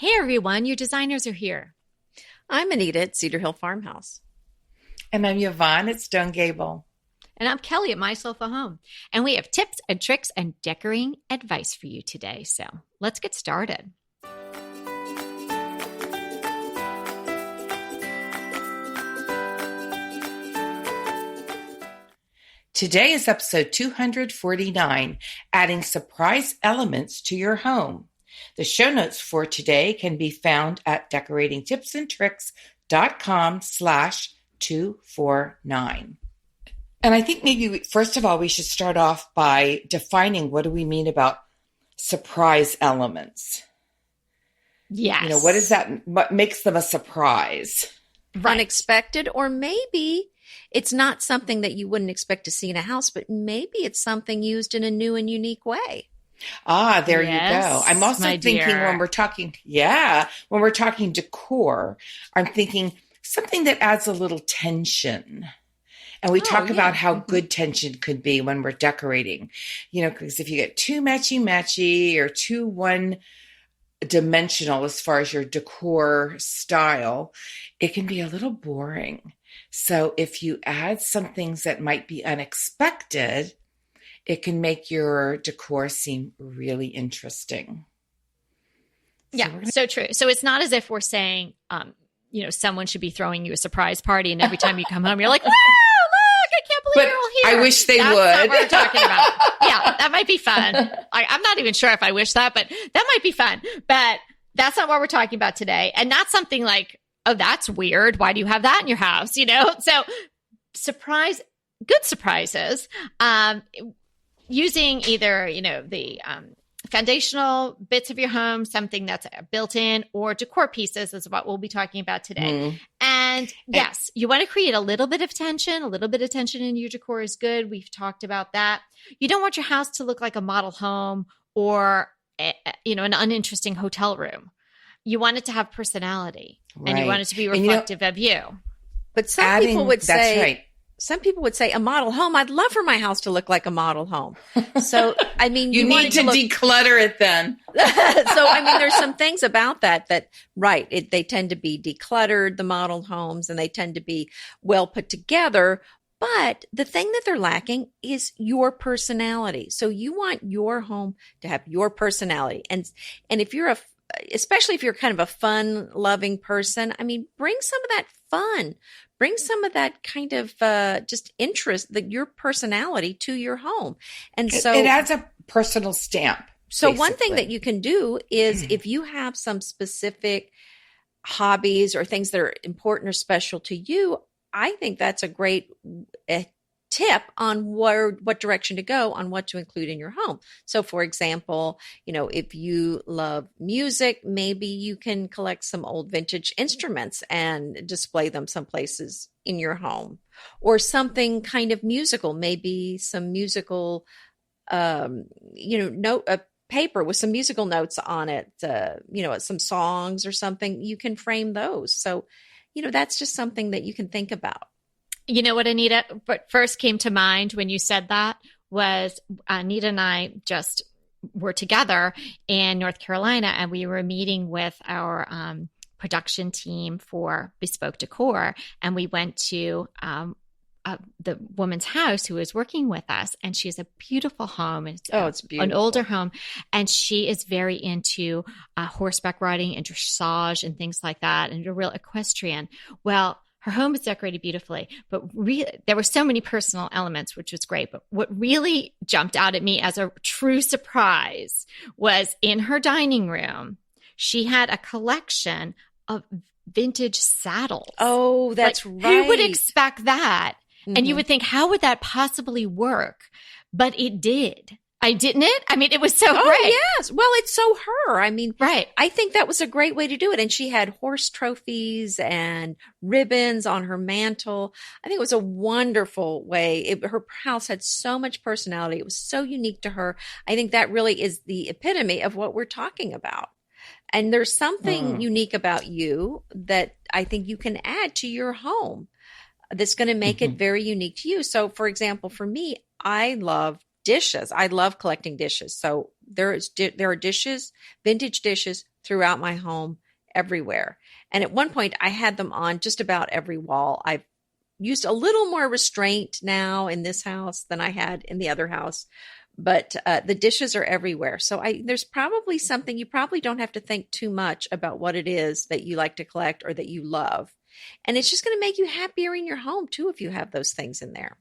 Hey everyone, your designers are here. I'm Anita at Cedar Hill Farmhouse. And I'm Yvonne at Stone Gable. And I'm Kelly at My Sofa Home. And we have tips and tricks and decorating advice for you today. So let's get started. Today is episode 249, adding surprise elements to your home. The show notes for today can be found at decoratingtipsandtricks.com/249. And I think maybe, first of all, we should start off by defining what do we mean about surprise elements? Yes. You know, what is that? What makes them a surprise? Right. Unexpected, or maybe it's not something that you wouldn't expect to see in a house, but maybe it's something used in a new and unique way. Ah, there Yes, you go. I'm also thinking dear. when we're talking decor, I'm thinking something that adds a little tension. And we talk about how good tension could be when we're decorating. You know, because if you get too matchy-matchy or too one-dimensional as far as your decor style, it can be a little boring. So if you add some things that might be unexpected, it can make your decor seem really interesting. So true. So it's not as if we're saying, someone should be throwing you a surprise party, and every time you come home, you're like, "Wow, look! I can't believe you're all here." I wish they That's would. not what we're talking about. Yeah, that might be fun. I'm not even sure if I wish that, but that might be fun. But that's not what we're talking about today, and not something like, "Oh, that's weird. Why do you have that in your house?" You know. So good surprises. Using either, the foundational bits of your home, something that's built in, or decor pieces is what we'll be talking about today. And yes, you want to create a little bit of tension. A little bit of tension in your decor is good. We've talked about that. You don't want your house to look like a model home or, an uninteresting hotel room. You want it to have personality, and you want it to be reflective of you. But some people would say a model home. I'd love for my house to look like a model home. So, I mean, you need to declutter it then. So, I mean, there's some things about that, they tend to be decluttered, the model homes, and they tend to be well put together. But the thing that they're lacking is your personality. So you want your home to have your personality. And if you're especially if you're kind of a fun loving person, I mean, bring some of that fun. Bring some of that kind of just interest, your personality to your home. And so it adds a personal stamp. So basically, one thing that you can do is if you have some specific hobbies or things that are important or special to you, I think that's a great tip on what direction to go on what to include in your home. So for example, if you love music, maybe you can collect some old vintage instruments and display them some places in your home, or something kind of musical, maybe some musical, paper with some musical notes on it, some songs or something, you can frame those. So, that's just something that you can think about. You know what, Anita, what first came to mind when you said that was Anita and I just were together in North Carolina, and we were meeting with our production team for Bespoke Decor. And we went to the woman's house who is working with us, and she has a beautiful home. It's beautiful. An older home. And she is very into horseback riding and dressage and things like that, and a real equestrian. Well, her home is decorated beautifully, but there were so many personal elements, which was great. But what really jumped out at me as a true surprise was in her dining room, she had a collection of vintage saddles. Oh, that's right. Who would expect that? Mm-hmm. And you would think, how would that possibly work? But it did. Didn't it? I mean, it was so great. Yes. Well, it's so her. I mean, right. I think that was a great way to do it. And she had horse trophies and ribbons on her mantle. I think it was a wonderful way. Her house had so much personality. It was so unique to her. I think that really is the epitome of what we're talking about. And there's something unique about you that I think you can add to your home that's going to make it very unique to you. So, for example, for me, I love dishes. I love collecting dishes. So There are dishes, vintage dishes throughout my home everywhere. And at one point I had them on just about every wall. I've used a little more restraint now in this house than I had in the other house, but the dishes are everywhere. So there's probably something, you probably don't have to think too much about what it is that you like to collect or that you love. And it's just going to make you happier in your home too, if you have those things in there.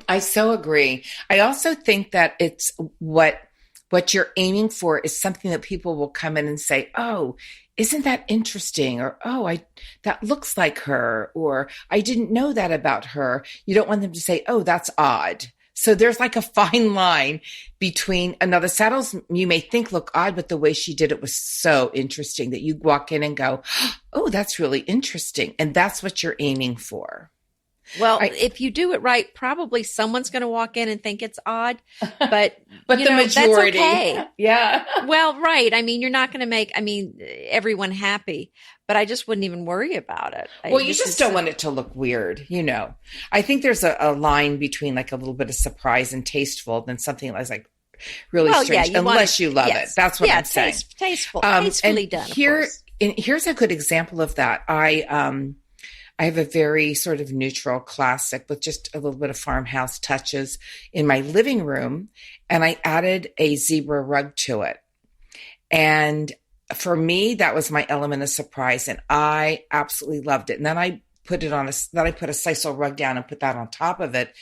I so agree. I also think that it's what you're aiming for is something that people will come in and say, "Oh, isn't that interesting?" Or, "Oh, that looks like her," or, "I didn't know that about her." You don't want them to say, "Oh, that's odd." So there's like a fine line between, now the saddles you may think look odd, but the way she did it was so interesting that you walk in and go, "Oh, that's really interesting." And that's what you're aiming for. Well, if you do it right, probably someone's going to walk in and think it's odd, but the majority, that's okay. Yeah. Well, right. I mean, you're not going to make, everyone happy, but I just wouldn't even worry about it. Well, you just don't want it to look weird, I think there's a line between like a little bit of surprise and tasteful than something that's like really strange, unless you love it. That's what I'm saying. Tastefully done. Here's a good example of that. I have a very sort of neutral classic with just a little bit of farmhouse touches in my living room. And I added a zebra rug to it. And for me, that was my element of surprise. And I absolutely loved it. And then I put a sisal rug down and put that on top of it.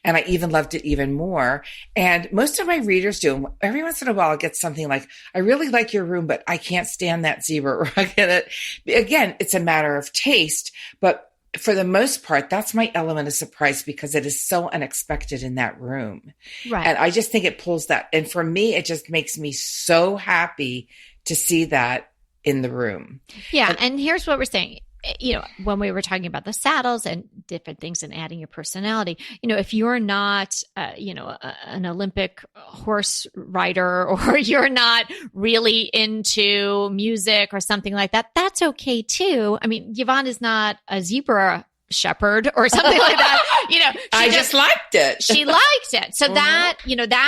And I even loved it even more. And most of my readers do. Every once in a while, I'll get something like, "I really like your room, but I can't stand that zebra rug in it." Again, it's a matter of taste, but for the most part, that's my element of surprise because it is so unexpected in that room. Right. And I just think it pulls that. And for me, it just makes me so happy to see that in the room. Yeah. And here's what we're saying. When we were talking about the saddles and different things and adding your personality, if you're not, an Olympic horse rider or you're not really into music or something like that, that's okay too. I mean, Yvonne is not a zebra shepherd or something like that. I just liked it. She liked it. So that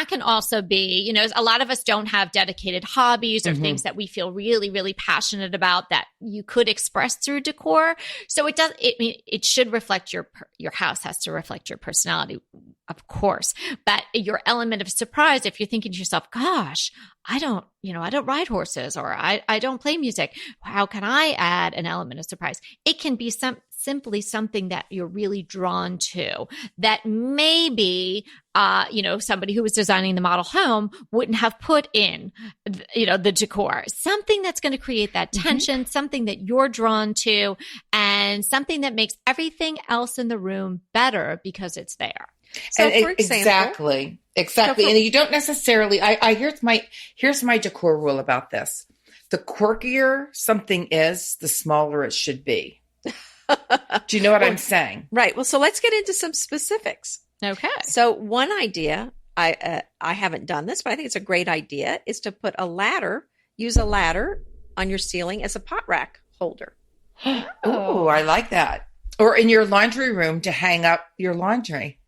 can also be, a lot of us don't have dedicated hobbies or things that we feel really, really passionate about that you could express through decor. So it should reflect your house has to reflect your personality, of course, but your element of surprise, if you're thinking to yourself, "Gosh, I don't ride horses or I don't play music. How can I add an element of surprise?" It can be simply something that you're really drawn to that maybe, somebody who was designing the model home wouldn't have put in, the decor, something that's going to create that tension, something that you're drawn to, and something that makes everything else in the room better because it's there. So, for example, exactly. And you don't necessarily, here's my decor rule about this. The quirkier something is, the smaller it should be. Do you know what I'm saying? Right. Well, so let's get into some specifics. Okay. So one idea, I haven't done this, but I think it's a great idea, is to put use a ladder on your ceiling as a pot rack holder. Oh, I like that. Or in your laundry room to hang up your laundry.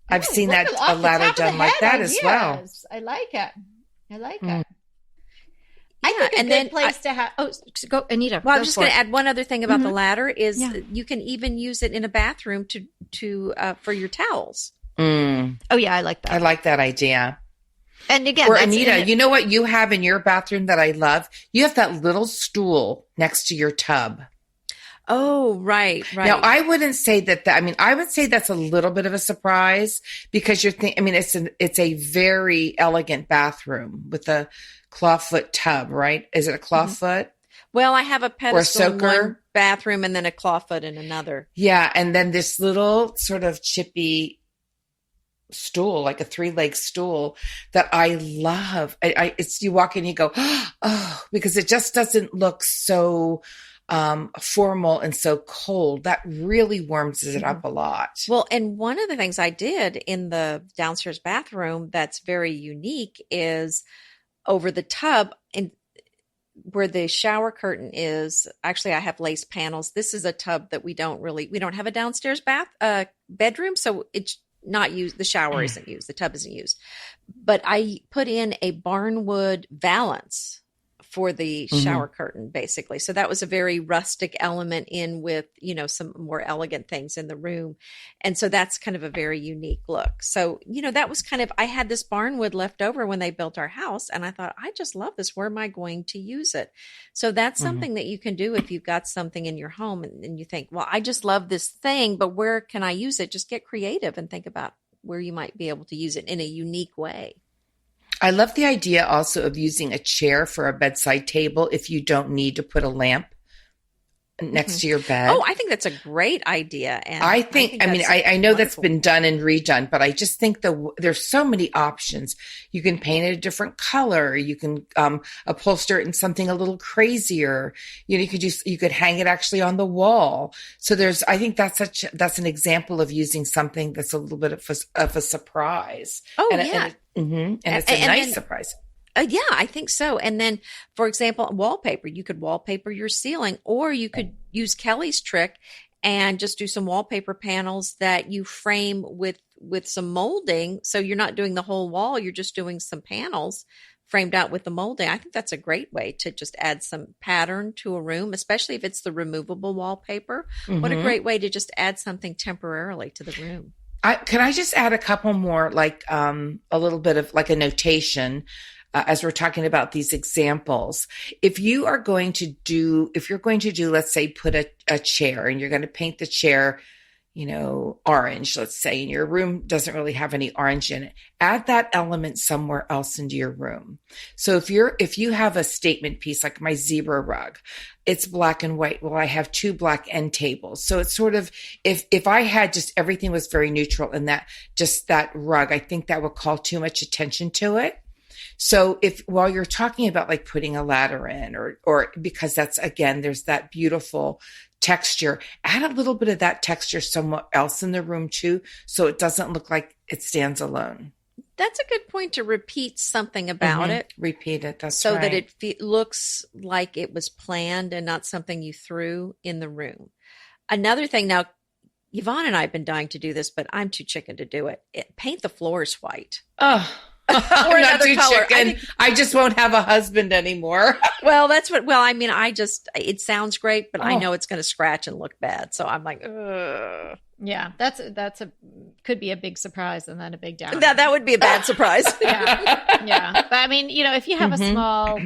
I've seen that a ladder done like that as well. I like it. I think a good place to have. Oh, go, Anita. Well, I'm just going to add one other thing about the ladder is you can even use it in a bathroom to for your towels. Mm. Oh yeah, I like that. I like that idea. And again, or Anita, you know what you have in your bathroom that I love? You have that little stool next to your tub. Oh, right. Now, I wouldn't say that. I would say that's a little bit of a surprise because it's a very elegant bathroom with a clawfoot tub, right? Is it a clawfoot? Well, I have a pedestal in soaker? one bathroom and then a clawfoot in another. Yeah, and then this little sort of chippy stool, like a 3-leg stool that I love. It's you walk in, you go, oh, because it just doesn't look so formal and so cold. That really warms it up a lot. Well, and one of the things I did in the downstairs bathroom that's very unique is over the tub and where the shower curtain is. Actually, I have lace panels. This is a tub that we don't have a downstairs bedroom, so not used. The shower isn't used. The tub isn't used. But I put in a barnwood valance for the shower curtain, basically. So that was a very rustic element in with, some more elegant things in the room. And so that's kind of a very unique look. So, that was kind of, I had this barnwood left over when they built our house. And I thought, I just love this. Where am I going to use it? So that's something that you can do if you've got something in your home and you think, well, I just love this thing, but where can I use it? Just get creative and think about where you might be able to use it in a unique way. I love the idea also of using a chair for a bedside table if you don't need to put a lamp next to your bed. Oh, I think that's a great idea. And I know that's been done and redone, but I just think there's so many options. You can paint it a different color. You can upholster it in something a little crazier. You could hang it actually on the wall. So I think that's an example of using something that's a little bit of a surprise. Oh, and it's a nice surprise. Yeah, I think so. And then, for example, wallpaper. You could wallpaper your ceiling, or you could use Kelly's trick and just do some wallpaper panels that you frame with some molding. So you're not doing the whole wall. You're just doing some panels framed out with the molding. I think that's a great way to just add some pattern to a room, especially if it's the removable wallpaper. What a great way to just add something temporarily to the room. Can I just add a couple more, like a little bit of like a notation as we're talking about these examples? If you're going to do, let's say, put a chair and you're going to paint the chair, orange, let's say, and your room doesn't really have any orange in it, add that element somewhere else into your room. So if you have a statement piece, like my zebra rug, it's black and white. Well, I have 2 black end tables. So it's sort of, if I had just everything was very neutral in that rug, I think that would call too much attention to it. So while you're talking about like putting a ladder in or because that's, again, there's that beautiful texture, add a little bit of that texture somewhere else in the room too, so it doesn't look like it stands alone. That's a good point, to repeat something about it. Repeat it. That's so right. that it looks like it was planned and not something you threw in the room. Another thing, now, Yvonne and I have been dying to do this, but I'm too chicken to do it. Paint the floors white. Oh, I'm not too chicken. I just won't have a husband anymore. Well, it sounds great, but I know it's going to scratch and look bad. So I'm like, ugh. Yeah, could be a big surprise and then a big down. That would be a bad surprise. Yeah. But if you have a small,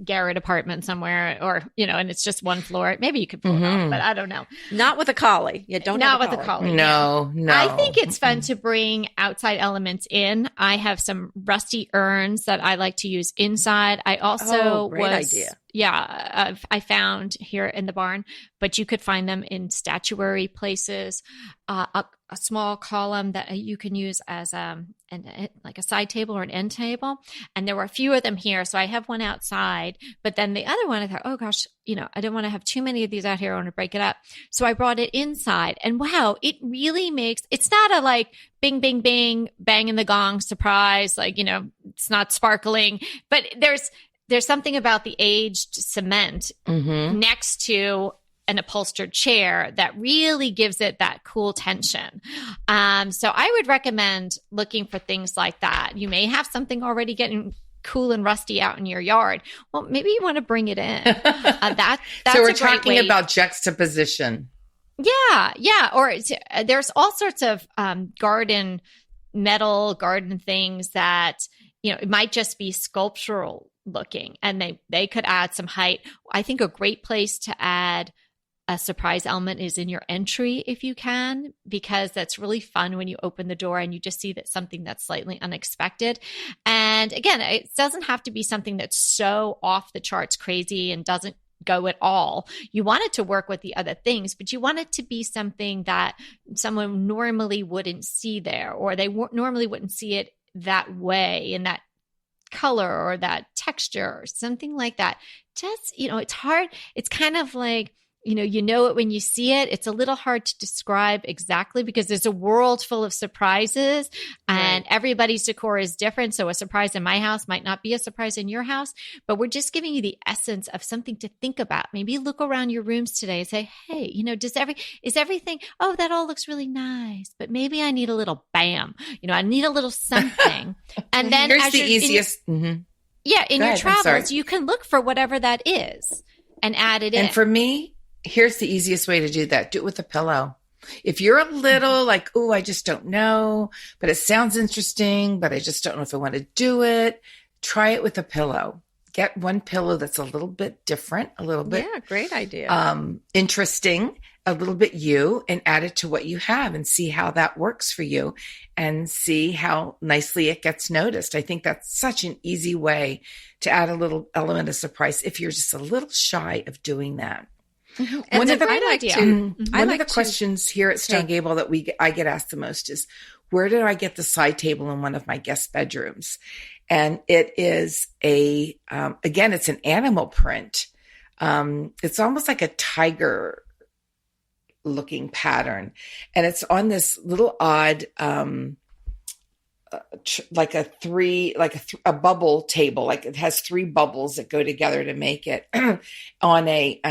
garret apartment somewhere, or and it's just one floor, maybe you could pull it off, but I don't know. Not with a collie. Yeah, not with a collie. No. I think it's fun to bring outside elements in. I have some rusty urns that I like to use inside. I also great idea. Yeah, I found here in the barn, but you could find them in statuary places. A small column that you can use as like a side table or an end table. And there were a few of them here. So I have one outside, but then the other one, I thought, oh gosh, I don't want to have too many of these out here. I want to break it up. So I brought it inside, and wow, it really it's not a like bing, bing, bing, bang in the gong surprise. Like, it's not sparkling, but there's something about the aged cement next to an upholstered chair that really gives it that cool tension. So I would recommend looking for things like that. You may have something already getting cool and rusty out in your yard. Well, maybe you want to bring it in. That's so we're talking about juxtaposition. Yeah. Or there's all sorts of garden things that, it might just be sculptural looking, and they could add some height. I think a great place to add a surprise element is in your entry, if you can, because that's really fun when you open the door and you just see that something that's slightly unexpected. And again, it doesn't have to be something that's so off the charts crazy and doesn't go at all. You want it to work with the other things, but you want it to be something that someone normally wouldn't see there, or they normally wouldn't see it that way, in that color or that texture or something like that. Just, it's hard. It's kind of like, it when you see it. It's a little hard to describe exactly because there's a world full of surprises, and And everybody's decor is different. So a surprise in my house might not be a surprise in your house, but we're just giving you the essence of something to think about. Maybe look around your rooms today and say, hey, is everything, oh, that all looks really nice, but maybe I need a little bam, I need a little something. And then here's the easiest. In your travels, you can look for whatever that is and add it in. And for me, here's the easiest way to do that. Do it with a pillow. If you're a little like, oh, I just don't know, but it sounds interesting, but I just don't know if I want to do it, try it with a pillow. Get one pillow that's a little bit different, a little bit. Yeah, great idea. Interesting, a little bit you, and add it to what you have and see how that works for you and see how nicely it gets noticed. I think that's such an easy way to add a little element of surprise if you're just a little shy of doing that. Mm-hmm. One of the to questions here at Stone Gable that I get asked the most is, where did I get the side table in one of my guest bedrooms? And it is again, it's an animal print. It's almost like a tiger looking pattern. And it's on this little odd, like a bubble table, like it has three bubbles that go together to make it on a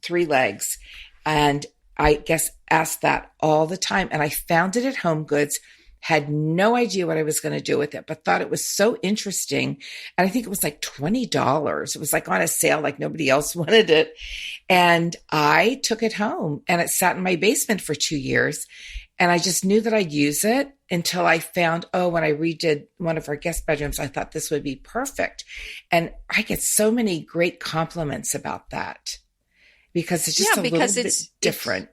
3 legs. And I guess asked that all the time. And I found it at Home Goods, had no idea what I was going to do with it, but thought it was so interesting. And I think it was like $20. It was like on a sale, like nobody else wanted it. And I took it home and it sat in my basement for 2 years. And I just knew that I'd use it until I found, when I redid one of our guest bedrooms, I thought this would be perfect. And I get so many great compliments about that because it's just a little bit different.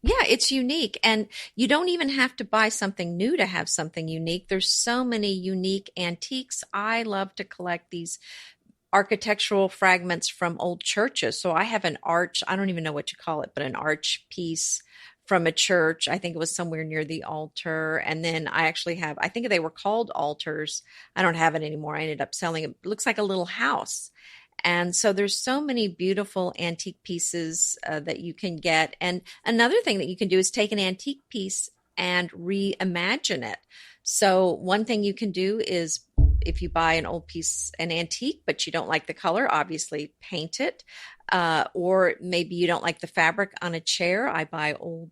Yeah, it's unique. And you don't even have to buy something new to have something unique. There's so many unique antiques. I love to collect these architectural fragments from old churches. So I have an arch, I don't even know what you call it, but an arch piece from a church. I think it was somewhere near the altar. And then I actually have, I think they were called altars. I don't have it anymore. I ended up selling it. It looks like a little house. And so there's so many beautiful antique pieces that you can get. And another thing that you can do is take an antique piece and reimagine it. So one thing you can do is, if you buy an old piece, an antique, but you don't like the color, obviously paint it. Or maybe you don't like the fabric on a chair. I buy old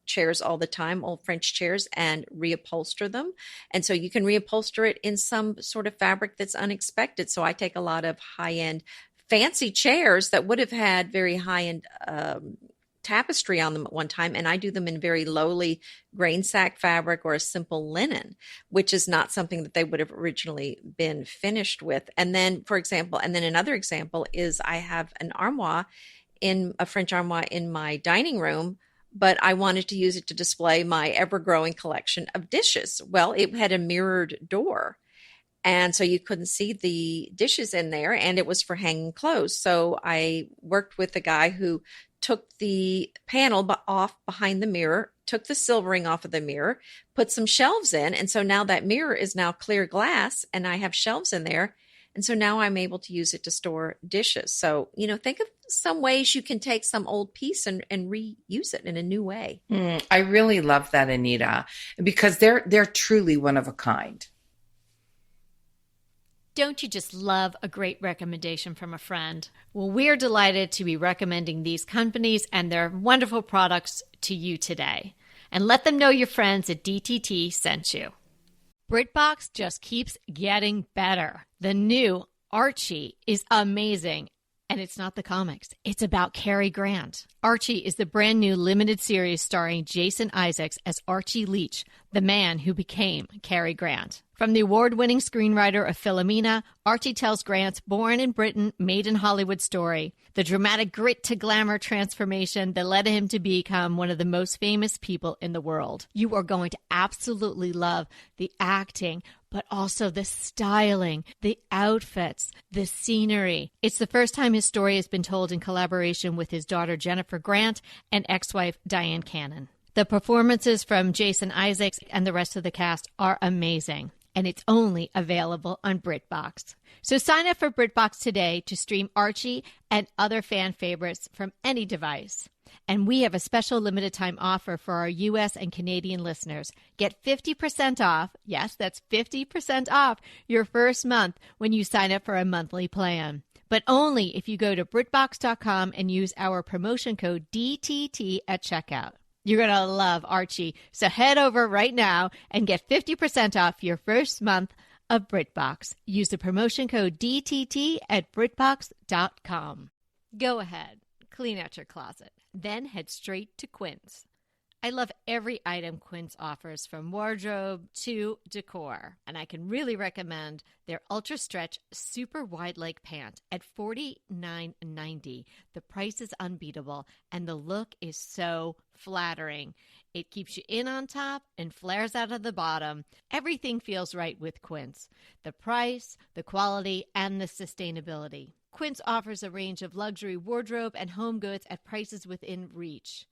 chairs all the time, old French chairs, and reupholster them. And so you can reupholster it in some sort of fabric that's unexpected. So I take a lot of high-end fancy chairs that would have had very high-end tapestry on them at one time, and I do them in very lowly grain sack fabric or a simple linen, which is not something that they would have originally been finished with. And then, for example, another example is I have an armoire, a French armoire in my dining room, but I wanted to use it to display my ever-growing collection of dishes. Well, it had a mirrored door, and so you couldn't see the dishes in there, and it was for hanging clothes. So I worked with a guy who took the panel off behind the mirror, took the silvering off of the mirror, put some shelves in. And so now that mirror is now clear glass and I have shelves in there. And so now I'm able to use it to store dishes. So, think of some ways you can take some old piece and reuse it in a new way. I really love that, Anita, because they're truly one of a kind. Don't you just love a great recommendation from a friend? Well, we're delighted to be recommending these companies and their wonderful products to you today. And let them know your friends at DTT sent you. BritBox just keeps getting better. The new Archie is amazing. And it's not the comics. It's about Cary Grant. Archie is the brand new limited series starring Jason Isaacs as Archie Leach, the man who became Cary Grant. From the award-winning screenwriter of Philomena, Archie tells Grant's born in Britain, made in Hollywood story, the dramatic grit to glamour transformation that led him to become one of the most famous people in the world. You are going to absolutely love the acting, but also the styling, the outfits, the scenery. It's the first time his story has been told in collaboration with his daughter Jennifer Grant and ex-wife Diane Cannon. The performances from Jason Isaacs and the rest of the cast are amazing, and it's only available on BritBox. So sign up for BritBox today to stream Archie and other fan favorites from any device. And we have a special limited time offer for our U.S. and Canadian listeners. Get 50% off. Yes, that's 50% off your first month when you sign up for a monthly plan. But only if you go to BritBox.com and use our promotion code DTT at checkout. You're going to love Archie. So head over right now and get 50% off your first month of BritBox. Use the promotion code DTT at BritBox.com. Go ahead, clean out your closet, then head straight to Quince. I love every item Quince offers, from wardrobe to decor, and I can really recommend their Ultra Stretch Super Wide Leg Pant at $49.90. The price is unbeatable, and the look is so flattering. It keeps you in on top and flares out of the bottom. Everything feels right with Quince. The price, the quality, and the sustainability. Quince offers a range of luxury wardrobe and home goods at prices within reach.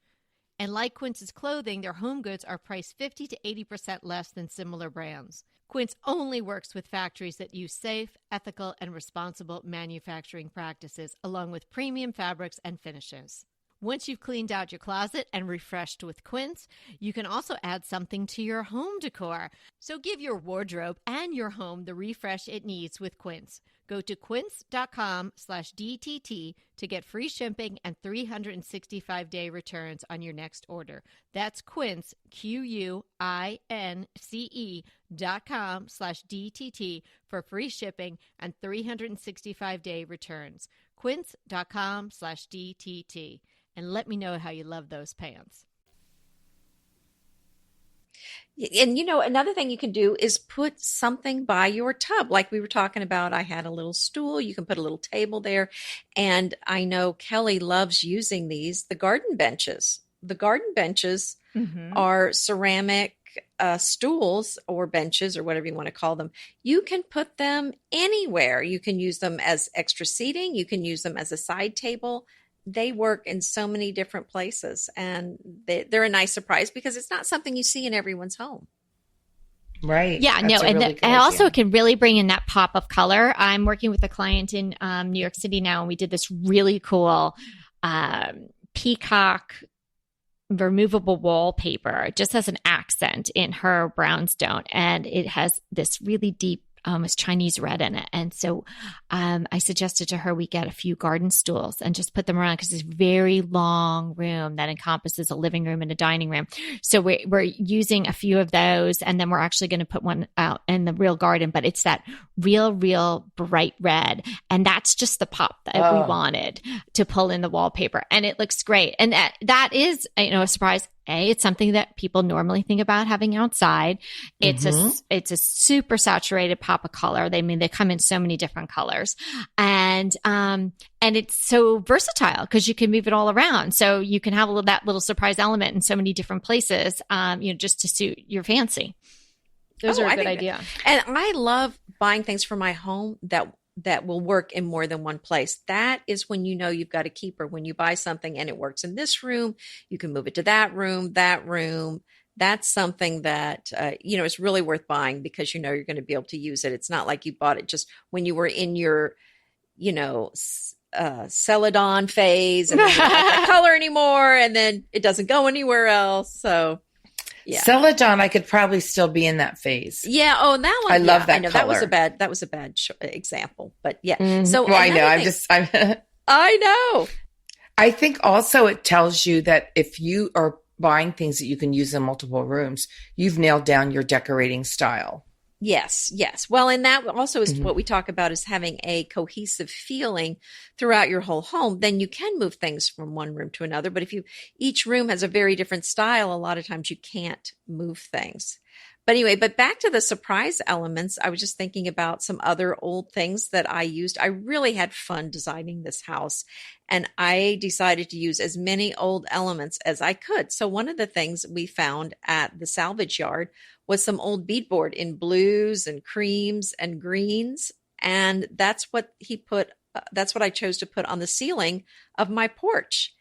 And like Quince's clothing, their home goods are priced 50 to 80% less than similar brands. Quince only works with factories that use safe, ethical, and responsible manufacturing practices, along with premium fabrics and finishes. Once you've cleaned out your closet and refreshed with Quince, you can also add something to your home decor. So give your wardrobe and your home the refresh it needs with Quince. Go to quince.com/DTT to get free shipping and 365-day returns on your next order. That's Quince, QUINCE.com/DTT for free shipping and 365-day returns. Quince.com/DTT. And let me know how you love those pants. And, another thing you can do is put something by your tub. Like we were talking about, I had a little stool. You can put a little table there. And I know Kelly loves using these, the garden benches. The garden benches are ceramic stools or benches or whatever you want to call them. You can put them anywhere. You can use them as extra seating. You can use them as a side table. They work in so many different places, and they're a nice surprise because it's not something you see in everyone's home. Right. Yeah, That's no, and really it also can really bring in that pop of color. I'm working with a client in New York City now, and we did this really cool peacock removable wallpaper, just as an accent in her brownstone, and it has this really deep almost Chinese red in it. And so I suggested to her we get a few garden stools and just put them around, because it's a very long room that encompasses a living room and a dining room. So we're using a few of those, and then we're actually going to put one out in the real garden, but it's that real bright red. And that's just the pop that we wanted to pull in the wallpaper. And it looks great. And that is, a surprise. It's something that people normally think about having outside. It's a super saturated pop of color. They come in so many different colors, and it's so versatile because you can move it all around. So you can have that little surprise element in so many different places, just to suit your fancy. Those are a good idea. And I love buying things for my home that will work in more than one place. That is when you've got a keeper. When you buy something and it works in this room, you can move it to that room. That's something that, is really worth buying because you're going to be able to use it. It's not like you bought it just when you were in your, Celadon phase and then you don't like that color anymore, and then it doesn't go anywhere else. So yeah. Celadon, I could probably still be in that phase. Yeah. Oh, that one. I love that I know color. that was a bad example, but yeah. Mm-hmm. So I know. I know. I think also it tells you that if you are buying things that you can use in multiple rooms, you've nailed down your decorating style. Yes. Well, and that also is what we talk about, is having a cohesive feeling throughout your whole home. Then you can move things from one room to another. But if each room has a very different style, a lot of times you can't move things. But anyway, back to the surprise elements, I was just thinking about some other old things that I used. I really had fun designing this house, and I decided to use as many old elements as I could. So one of the things we found at the salvage yard was some old beadboard in blues and creams and greens. And that's what that's what I chose to put on the ceiling of my porch.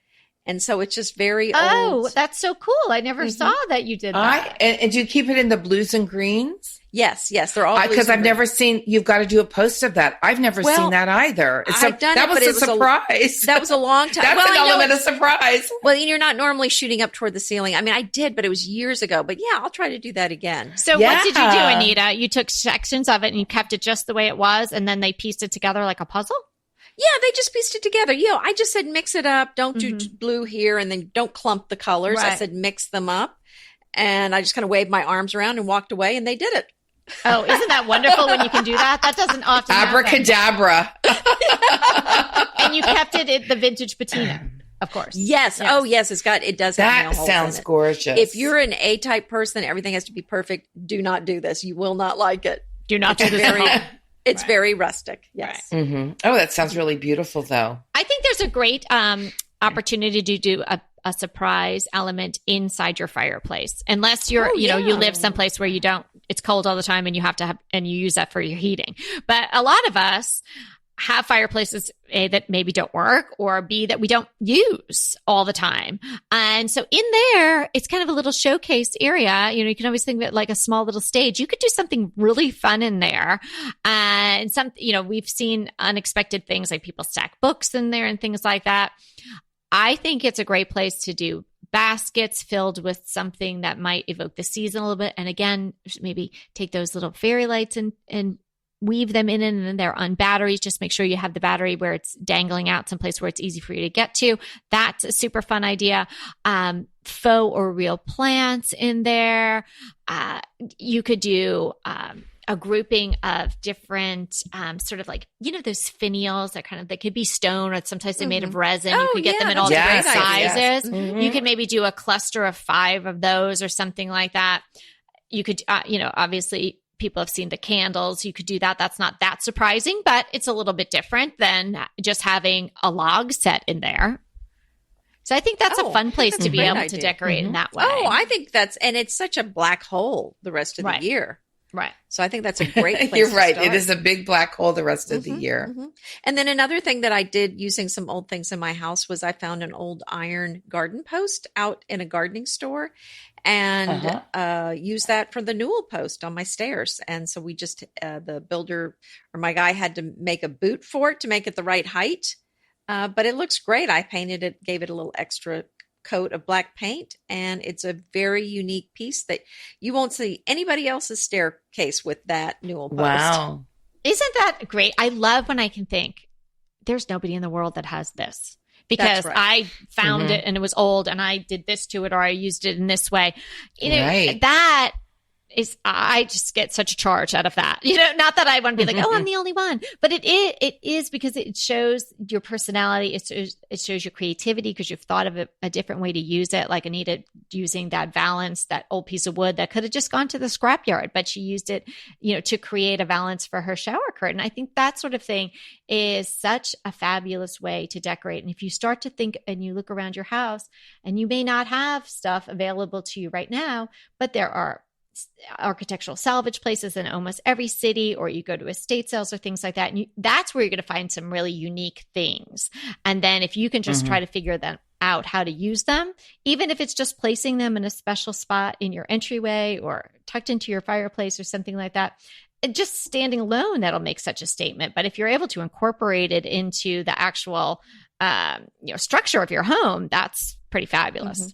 And so it's just very old. Oh, that's so cool. I never saw that you did that. And do you keep it in the blues and greens? Yes, they're all because I've never seen. You've got to do a post of that. I've never seen that either. I've done that it, was but a surprise. that was a long time. That's an element of surprise. Well, you're not normally shooting up toward the ceiling. I mean, I did, but it was years ago. But yeah, I'll try to do that again. So what did you do, Anita? You took sections of it and you kept it just the way it was, and then they pieced it together like a puzzle? Yeah, they just pieced it together. I just said mix it up. Don't do blue here, and then don't clump the colors. Right. I said mix them up. And I just kind of waved my arms around and walked away, and they did it. Oh, isn't that wonderful when you can do that? That doesn't often Abracadabra. And you kept it at the vintage patina, of course. Yes. Oh, yes. It does have nail holes sounds in it. Gorgeous. If you're an A-type person, everything has to be perfect. Do not do this. You will not like it. Do not do this. It's very rustic. Yes. Right. Mm-hmm. Oh, that sounds really beautiful, though. I think there's a great opportunity to do a surprise element inside your fireplace, unless you're, you live someplace where it's cold all the time and you have to have, and you use that for your heating. But a lot of us have fireplaces, A, that maybe don't work, or B, that we don't use all the time. And so in there, it's kind of a little showcase area. You can always think of it like a small little stage. You could do something really fun in there. And we've seen unexpected things, like people stack books in there and things like that. I think it's a great place to do baskets filled with something that might evoke the season a little bit. And again, maybe take those little fairy lights and weave them in, and then they're on batteries. Just make sure you have the battery where it's dangling out someplace where it's easy for you to get to. That's a super fun idea. Faux or real plants in there. You could do a grouping of different sort of like, those finials that they could be stone, or sometimes they're made of resin. You could get them in all different sizes. Mm-hmm. You could maybe do a cluster of 5 of those or something like that. You could, obviously people have seen the candles. You could do that. That's not that surprising, but it's a little bit different than just having a log set in there. So I think that's a fun place to be able to decorate in that way. Oh, I think and it's such a black hole the rest of the year. Right. So I think that's a great place You're right. to start. It is a big black hole the rest of the year. Mm-hmm. And then another thing that I did using some old things in my house was I found an old iron garden post out in a gardening store, and used that for the newel post on my stairs. And so we just, the builder or my guy had to make a boot for it to make it the right height. But it looks great. I painted it, gave it a little extra coat of black paint, and it's a very unique piece that you won't see anybody else's staircase with that newel post. Wow. Isn't that great? I love when I can think there's nobody in the world that has this, because I found it and it was old and I did this to it, or I used it in this way. That is, I just get such a charge out of that. Not that I want to be like, oh, I'm the only one, but it is because it shows your personality. It shows your creativity, because you've thought of a different way to use it. Like Anita using that valance, that old piece of wood that could have just gone to the scrapyard, but she used it, to create a valance for her shower curtain. I think that sort of thing is such a fabulous way to decorate. And if you start to think and you look around your house, and you may not have stuff available to you right now, but there are architectural salvage places in almost every city, or you go to estate sales or things like that. And that's where you're going to find some really unique things. And then if you can just try to figure them out, how to use them, even if it's just placing them in a special spot in your entryway or tucked into your fireplace or something like that, and just standing alone, that'll make such a statement. But if you're able to incorporate it into the actual structure of your home, that's pretty fabulous.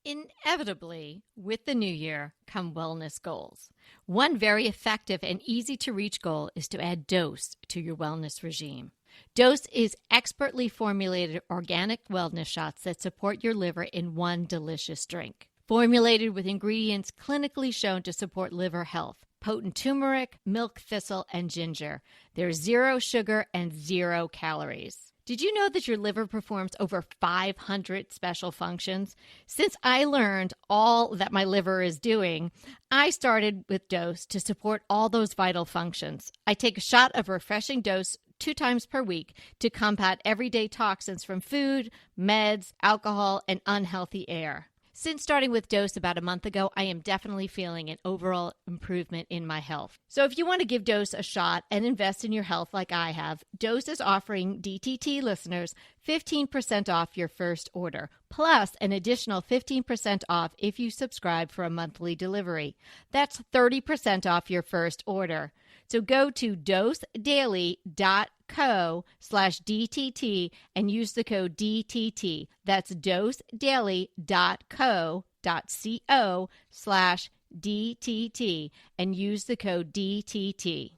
Inevitably, with the new year come wellness goals. One very effective and easy to reach goal is to add Dose to your wellness regime. Dose is expertly formulated organic wellness shots that support your liver in one delicious drink. Formulated with ingredients clinically shown to support liver health: potent turmeric, milk thistle, and ginger. There's 0 sugar and 0 calories. Did you know that your liver performs over 500 special functions? Since I learned all that my liver is doing, I started with Dose to support all those vital functions. I take a shot of refreshing Dose 2 times per week to combat everyday toxins from food, meds, alcohol, and unhealthy air. Since starting with Dose about a month ago, I am definitely feeling an overall improvement in my health. So if you want to give Dose a shot and invest in your health like I have, Dose is offering DTT listeners 15% off your first order, plus an additional 15% off if you subscribe for a monthly delivery. That's 30% off your first order. So go to dosedaily.co/DTT and use the code DTT. That's dosedaily.co.co/DTT and use the code DTT.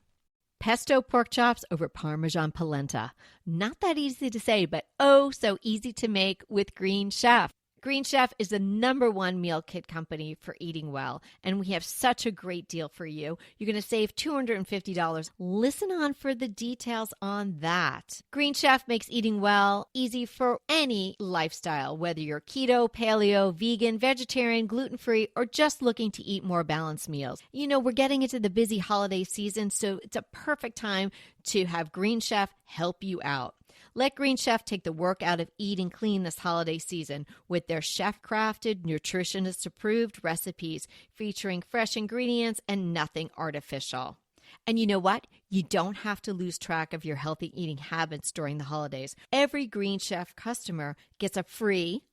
Pesto pork chops over Parmesan polenta. Not that easy to say, but oh so easy to make with Green Chef. Green Chef is the #1 meal kit company for eating well, and we have such a great deal for you. You're going to save $250. Listen on for the details on that. Green Chef makes eating well easy for any lifestyle, whether you're keto, paleo, vegan, vegetarian, gluten-free, or just looking to eat more balanced meals. You know, we're getting into the busy holiday season, so it's a perfect time to have Green Chef help you out. Let Green Chef take the work out of eating clean this holiday season with their chef-crafted, nutritionist-approved recipes featuring fresh ingredients and nothing artificial. And you know what? You don't have to lose track of your healthy eating habits during the holidays. Every Green Chef customer gets a free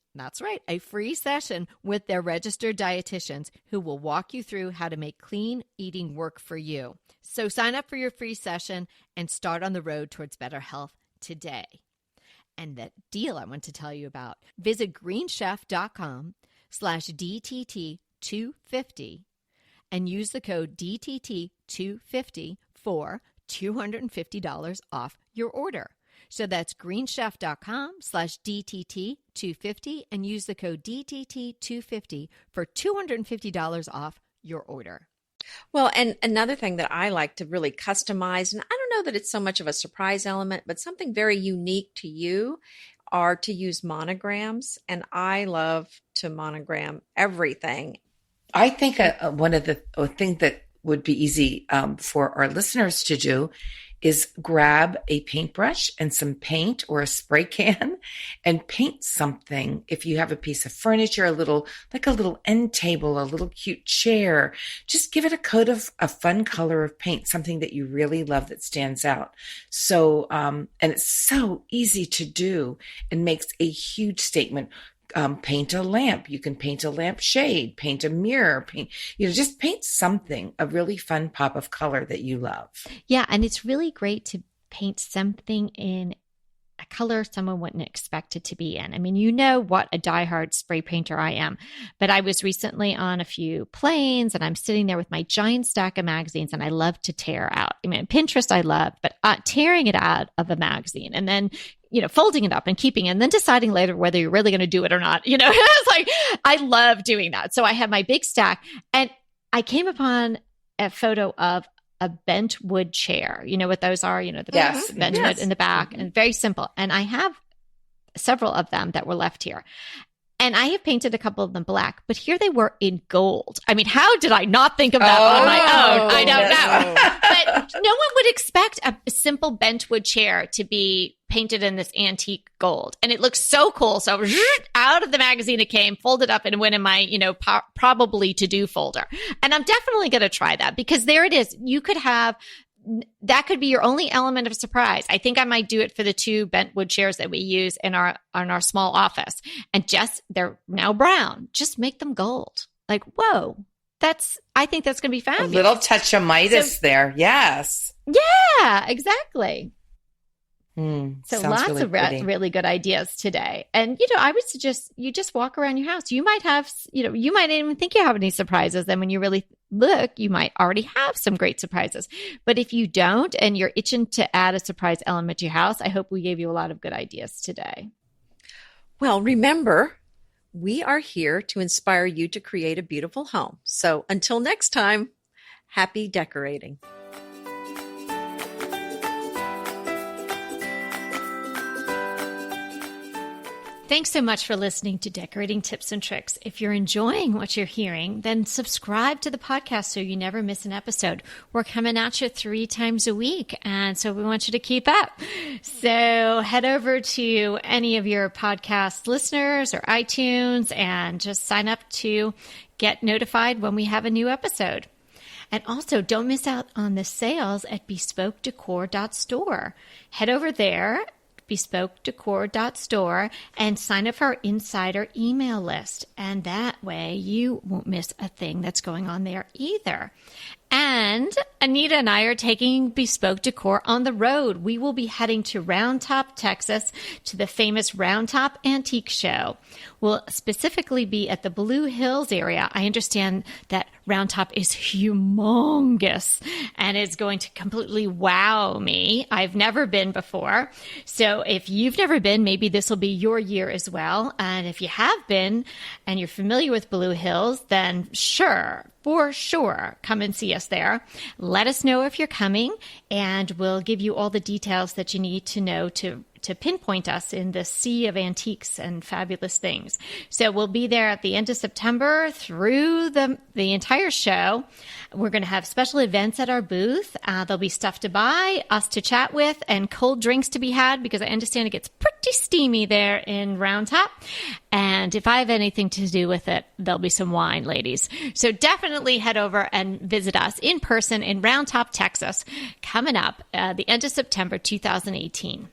session with their registered dietitians who will walk you through how to make clean eating work for you. So sign up for your free session and start on the road towards better health today. And that deal I want to tell you about, visit greenchef.com/DTT250 and use the code DTT250 for $250 off your order. So that's greenchef.com/DTT250 and use the code DTT250 for $250 off your order. Well, and another thing that I like to really customize, and I don't know that it's so much of a surprise element, but something very unique to you are to use monograms. And I love to monogram everything. I think one of the thing that would be easy for our listeners to do is grab a paintbrush and some paint or a spray can and paint something. If you have a piece of furniture, a little end table, a little cute chair, just give it a coat of a fun color of paint, something that you really love that stands out. So, and it's so easy to do and makes a huge statement. Paint a lamp. You can paint a lamp shade, paint a mirror, just paint something, a really fun pop of color that you love. Yeah. And it's really great to paint something in a color someone wouldn't expect it to be in. I mean, you know what a diehard spray painter I am, but I was recently on a few planes and I'm sitting there with my giant stack of magazines and I love to tear out. I mean, Pinterest I love, but tearing it out of a magazine and then folding it up and keeping it and then deciding later whether you're really going to do it or not. It's like, I love doing that. So I have my big stack and I came upon a photo of a bent wood chair. You know what those are? The yes. bent wood in the back and very simple. And I have several of them that were left here. And I have painted a couple of them black, but here they were in gold. I mean, how did I not think of that on my own? I don't know. But no one would expect a simple bent wood chair to be painted in this antique gold. And it looks so cool. So out of the magazine it came, folded up and went in my, probably to-do folder. And I'm definitely going to try that because there it is. You could have that could be your only element of surprise. I think I might do it for the 2 bent wood chairs that we use in our small office. And they're now brown. Just make them gold. Like, whoa, I think that's going to be fabulous. A little touch of Midas there. Yes. Yeah, exactly. So lots really of really good ideas today. And, I would suggest you just walk around your house. You might have, you might not even think you have any surprises. Then when you really look, you might already have some great surprises. But if you don't, and you're itching to add a surprise element to your house, I hope we gave you a lot of good ideas today. Well, remember, we are here to inspire you to create a beautiful home. So until next time, happy decorating. Thanks so much for listening to Decorating Tips and Tricks. If you're enjoying what you're hearing, then subscribe to the podcast so you never miss an episode. We're coming at you 3 times a week, and so we want you to keep up. So head over to any of your podcast listeners or iTunes and just sign up to get notified when we have a new episode. And also, don't miss out on the sales at bespokedecor.store. Head over there, bespokedecor.store, and sign up for our insider email list. And that way you won't miss a thing that's going on there either. And Anita and I are taking Bespoke Decor on the road. We will be heading to Round Top, Texas, to the famous Round Top Antique Show. We'll specifically be at the Blue Hills area. I understand that Round Top is humongous and is going to completely wow me. I've never been before. So if you've never been, maybe this will be your year as well. And if you have been and you're familiar with Blue Hills, then for sure, come and see us there. Let us know if you're coming, and we'll give you all the details that you need to know to pinpoint us in the sea of antiques and fabulous things. So we'll be there at the end of September through the entire show. We're going to have special events at our booth. There'll be stuff to buy, us to chat with, and cold drinks to be had, because I understand it gets pretty steamy there in Round Top. And if I have anything to do with it, there'll be some wine, ladies. So definitely head over and visit us in person in Round Top, Texas, coming up the end of September 2018.